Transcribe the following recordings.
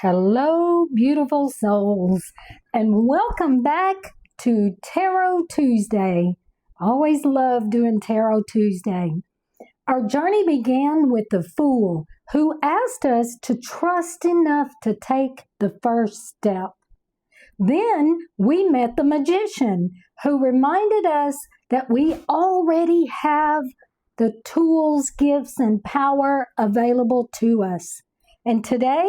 Hello, beautiful souls, and welcome back to Tarot Tuesday. Always love doing Tarot Tuesday. Our journey began with the Fool, who asked us to trust enough to take the first step. Then we met the Magician, who reminded us that we already have the tools, gifts, and power available to us. And today,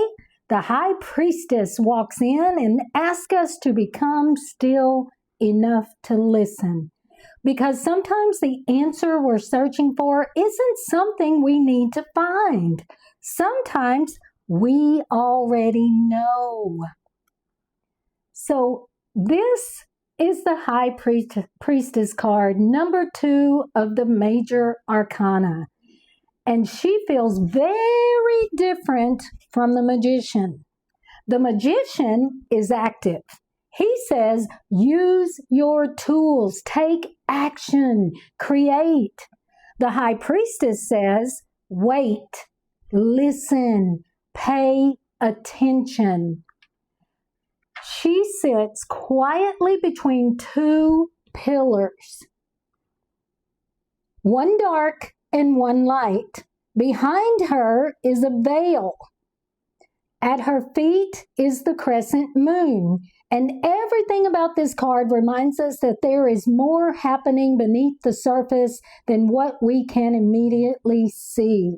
the High Priestess walks in and asks us to become still enough to listen. Because sometimes the answer we're searching for isn't something we need to find. Sometimes we already know. So this is the High Priestess card, number 2 of the Major Arcana. And she feels very different from the Magician. The Magician is active. He says, use your tools, take action, create. The High Priestess says, wait, listen, pay attention. She sits quietly between two pillars, one dark and one light. Behind her is a veil. At her feet is the crescent moon. And everything about this card reminds us that there is more happening beneath the surface than what we can immediately see.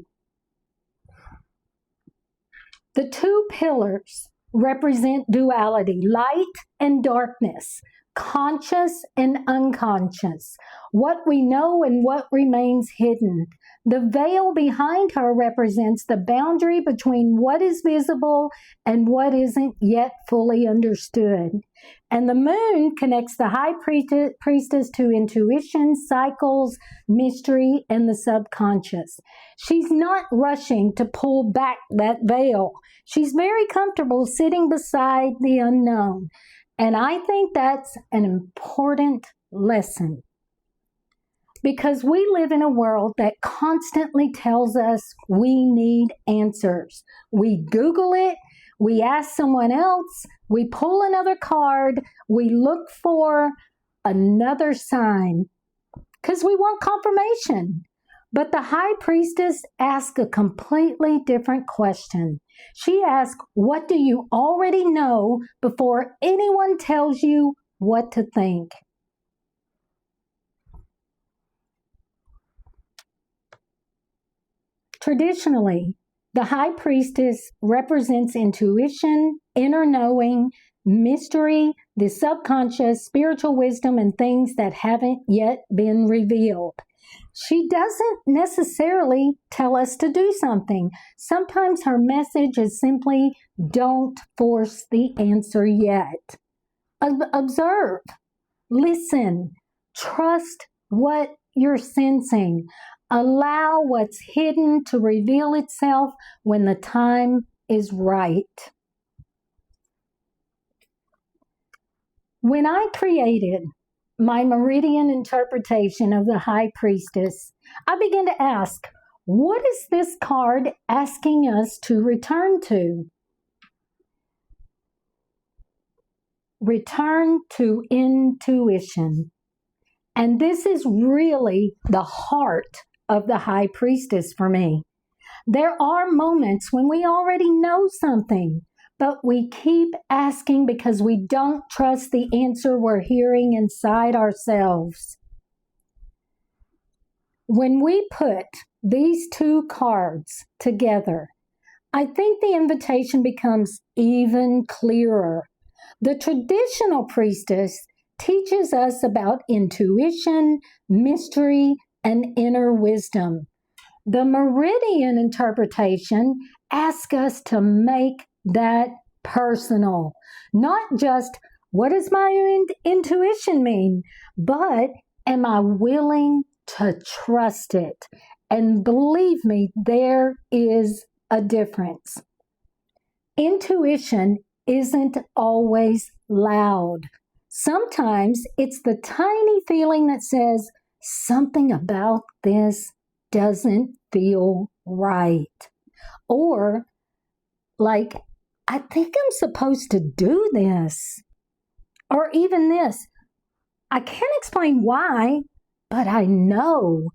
The two pillars represent duality, light and darkness, conscious and unconscious, what we know and what remains hidden. The veil behind her represents the boundary between what is visible and what isn't yet fully understood. And the moon connects the High Priestess to intuition, cycles, mystery, and the subconscious. She's not rushing to pull back that veil. She's very comfortable sitting beside the unknown. And I think that's an important lesson. Because we live in a world that constantly tells us we need answers. We Google it, we ask someone else, we pull another card, we look for another sign because we want confirmation. But the High Priestess asks a completely different question. She asks, what do you already know before anyone tells you what to think? Traditionally, the High Priestess represents intuition, inner knowing, mystery, the subconscious, spiritual wisdom, and things that haven't yet been revealed. She doesn't necessarily tell us to do something. Sometimes her message is simply, don't force the answer yet. Observe, listen, trust what you're sensing. Allow what's hidden to reveal itself when the time is right. When I created my Meridian interpretation of the High Priestess, I began to ask, what is this card asking us to return to? Return to intuition. And this is really the heart of the High Priestess for me. There are moments when we already know something, but we keep asking because we don't trust the answer we're hearing inside ourselves. When we put these two cards together, I think the invitation becomes even clearer. The traditional priestess teaches us about intuition, mystery, and inner wisdom. The Meridian interpretation asks us to make that personal. Not just, what does my intuition mean? But, am I willing to trust it? And believe me, there is a difference. Intuition isn't always loud. Sometimes it's the tiny feeling that says, something about this doesn't feel right. Or like, I think I'm supposed to do this. Or even this. I can't explain why, but I know.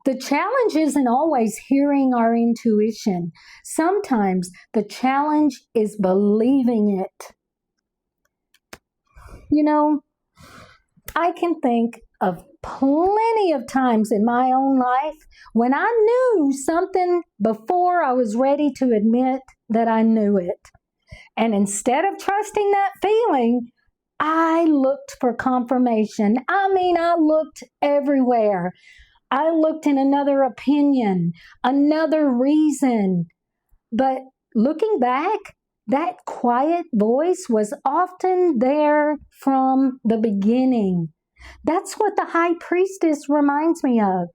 The challenge isn't always hearing our intuition. Sometimes the challenge is believing it. You know, I can think of plenty of times in my own life when I knew something before I was ready to admit that I knew it. And instead of trusting that feeling, I looked for confirmation. I looked everywhere. I looked in another opinion, another reason. But looking back, that quiet voice was often there from the beginning. That's what the High Priestess reminds me of.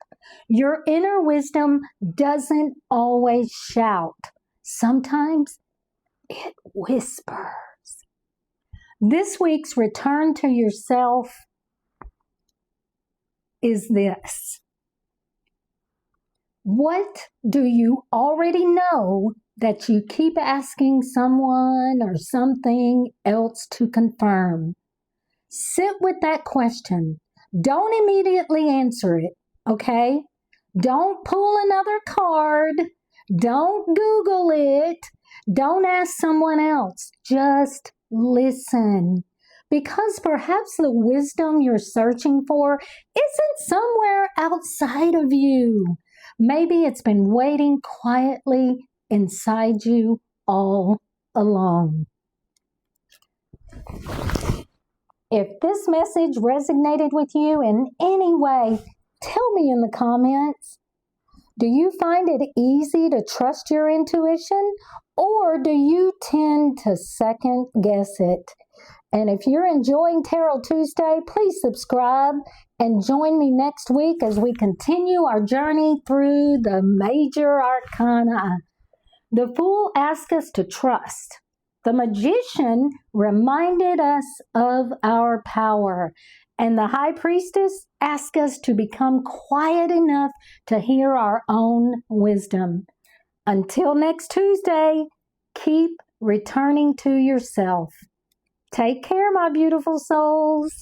Your inner wisdom doesn't always shout. Sometimes it whispers. This week's return to yourself is this. What do you already know that you keep asking someone or something else to confirm? Sit with that question. Don't immediately answer it, okay? Don't pull another card. Don't Google it. Don't ask someone else. Just listen. Because perhaps the wisdom you're searching for isn't somewhere outside of you. Maybe it's been waiting quietly inside you all along. If this message resonated with you in any way, tell me in the comments. Do you find it easy to trust your intuition, or do you tend to second guess it? And if you're enjoying Tarot Tuesday, please subscribe and join me next week as we continue our journey through the major arcana. The Fool asks us to trust. The Magician reminded us of our power. And the High Priestess asks us to become quiet enough to hear our own wisdom. Until next Tuesday, keep returning to yourself. Take care, my beautiful souls.